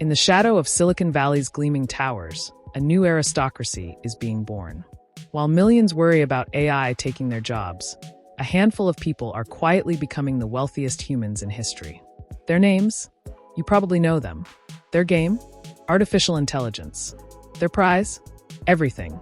In the shadow of Silicon Valley's gleaming towers, a new aristocracy is being born. While millions worry about AI taking their jobs, a handful of people are quietly becoming the wealthiest humans in history. Their names? You probably know them. Their game? Artificial intelligence. Their prize? Everything.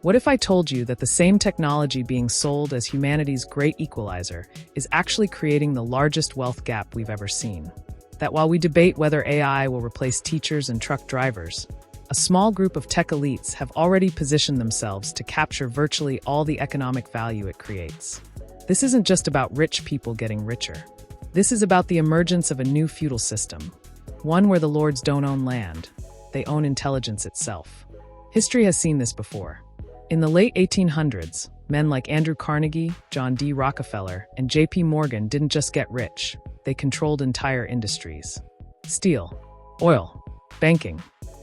What if I told you that the same technology being sold as humanity's great equalizer is actually creating the largest wealth gap we've ever seen? That while we debate whether AI will replace teachers and truck drivers, a small group of tech elites have already positioned themselves to capture virtually all the economic value it creates. This isn't just about rich people getting richer. This is about the emergence of a new feudal system, one where the lords don't own land, they own intelligence itself. History has seen this before. In the late 1800s, men like Andrew Carnegie, John D. Rockefeller, and J.P. Morgan didn't just get rich, they controlled entire industries. Steel, oil, banking.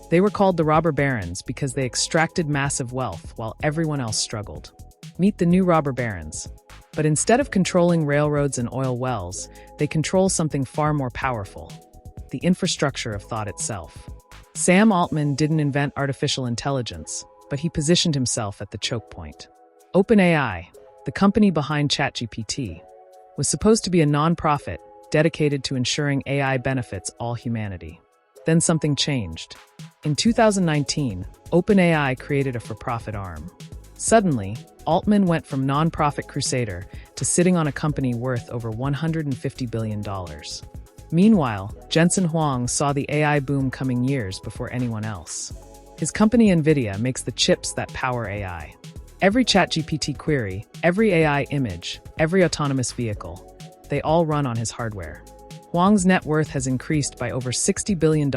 They were called the robber barons because they extracted massive wealth while everyone else struggled. Meet the new robber barons. But instead of controlling railroads and oil wells, they control something far more powerful: the infrastructure of thought itself. Sam Altman didn't invent artificial intelligence, but he positioned himself at the choke point. OpenAI, the company behind ChatGPT, was supposed to be a non-profit dedicated to ensuring AI benefits all humanity. Then something changed. In 2019, OpenAI created a for-profit arm. Suddenly, Altman went from non-profit crusader to sitting on a company worth over $150 billion. Meanwhile, Jensen Huang saw the AI boom coming years before anyone else. His company NVIDIA makes the chips that power AI. Every ChatGPT query, every AI image, every autonomous vehicle, they all run on his hardware. Huang's net worth has increased by over $60 billion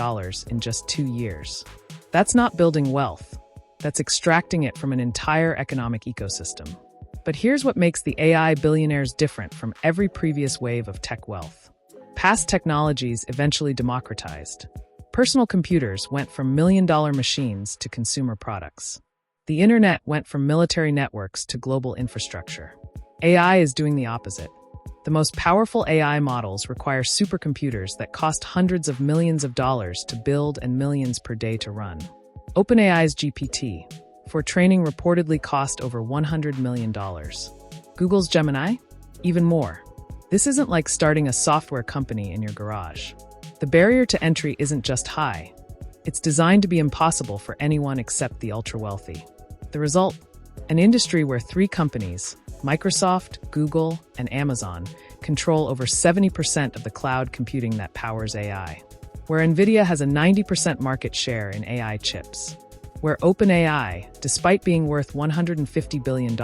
in just 2 years. That's not building wealth. That's extracting it from an entire economic ecosystem. But here's what makes the AI billionaires different from every previous wave of tech wealth. Past technologies eventually democratized. Personal computers went from million-dollar machines to consumer products. The internet went from military networks to global infrastructure. AI is doing the opposite. The most powerful AI models require supercomputers that cost hundreds of millions of dollars to build and millions per day to run. OpenAI's GPT, for training, reportedly cost over $100 million. Google's Gemini? Even more. This isn't like starting a software company in your garage. The barrier to entry isn't just high. It's designed to be impossible for anyone except the ultra-wealthy. The result? An industry where 3 companies, Microsoft, Google, and Amazon, control over 70% of the cloud computing that powers AI. Where NVIDIA has a 90% market share in AI chips. Where OpenAI, despite being worth $150 billion,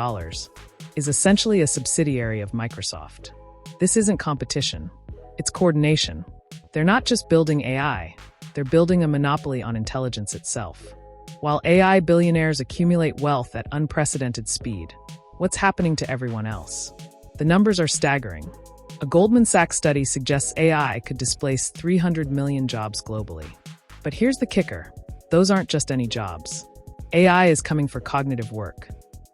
is essentially a subsidiary of Microsoft. This isn't competition. It's coordination. They're not just building AI, they're building a monopoly on intelligence itself. While AI billionaires accumulate wealth at unprecedented speed, what's happening to everyone else? The numbers are staggering. A Goldman Sachs study suggests AI could displace 300 million jobs globally. But here's the kicker. Those aren't just any jobs. AI is coming for cognitive work.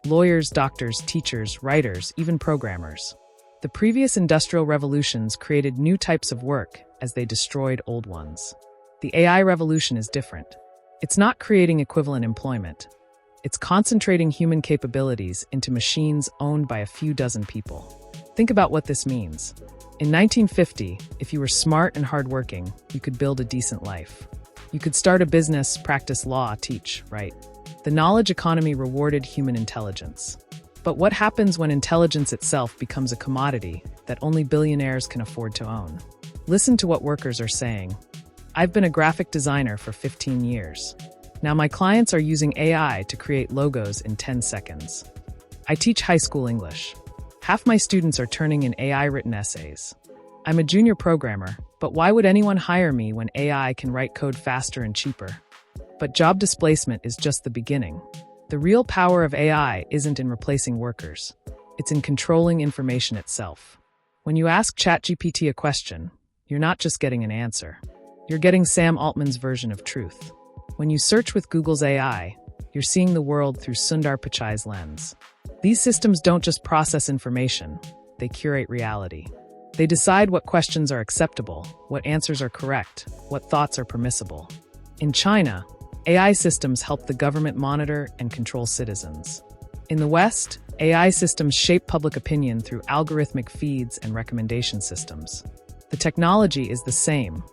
Lawyers, doctors, teachers, writers, even programmers. The previous industrial revolutions created new types of work as they destroyed old ones. The AI revolution is different. It's not creating equivalent employment. It's concentrating human capabilities into machines owned by a few dozen people. Think about what this means. In 1950, if you were smart and hardworking, you could build a decent life. You could start a business, practice law, teach, right? The knowledge economy rewarded human intelligence. But what happens when intelligence itself becomes a commodity that only billionaires can afford to own? Listen to what workers are saying. I've been a graphic designer for 15 years. Now my clients are using AI to create logos in 10 seconds. I teach high school English. Half my students are turning in AI-written essays. I'm a junior programmer, but why would anyone hire me when AI can write code faster and cheaper? But job displacement is just the beginning. The real power of AI isn't in replacing workers. It's in controlling information itself. When you ask ChatGPT a question, you're not just getting an answer. You're getting Sam Altman's version of truth. When you search with Google's AI, you're seeing the world through Sundar Pichai's lens. These systems don't just process information, they curate reality. They decide what questions are acceptable, what answers are correct, what thoughts are permissible. In China, AI systems help the government monitor and control citizens. In the West, AI systems shape public opinion through algorithmic feeds and recommendation systems. The technology is the same,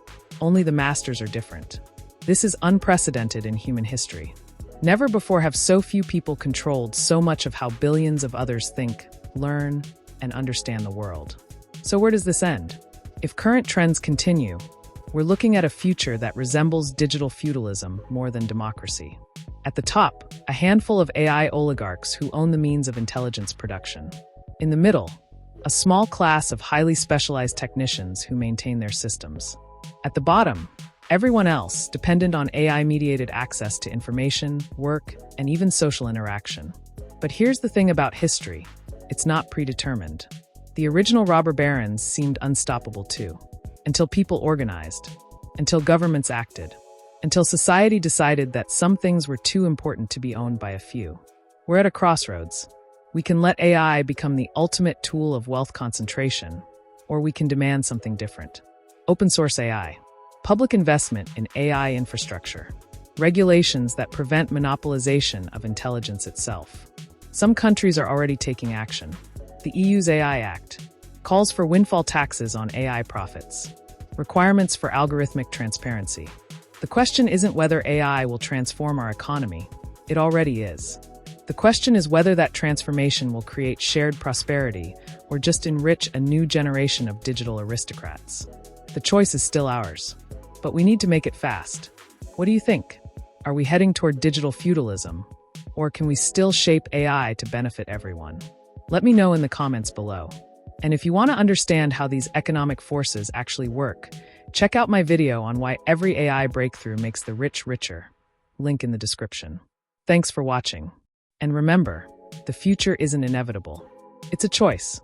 only the masters are different. This is unprecedented in human history. Never before have so few people controlled so much of how billions of others think, learn, and understand the world. So where does this end? If current trends continue, we're looking at a future that resembles digital feudalism more than democracy. At the top, a handful of AI oligarchs who own the means of intelligence production. In the middle, a small class of highly specialized technicians who maintain their systems. At the bottom, everyone else dependent on AI-mediated access to information, work, and even social interaction. But here's the thing about history. It's not predetermined. The original robber barons seemed unstoppable too. Until people organized. Until governments acted. Until society decided that some things were too important to be owned by a few. We're at a crossroads. We can let AI become the ultimate tool of wealth concentration, or we can demand something different. Open source AI. Public investment in AI infrastructure. Regulations that prevent monopolization of intelligence itself. Some countries are already taking action. The EU's AI Act calls for windfall taxes on AI profits. Requirements for algorithmic transparency. The question isn't whether AI will transform our economy. It already is. The question is whether that transformation will create shared prosperity or just enrich a new generation of digital aristocrats. The choice is still ours, but we need to make it fast. What do you think? Are we heading toward digital feudalism, or can we still shape AI to benefit everyone? Let me know in the comments below. And if you want to understand how these economic forces actually work, check out my video on why every AI breakthrough makes the rich richer. Link in the description. Thanks for watching. And remember, the future isn't inevitable. It's a choice.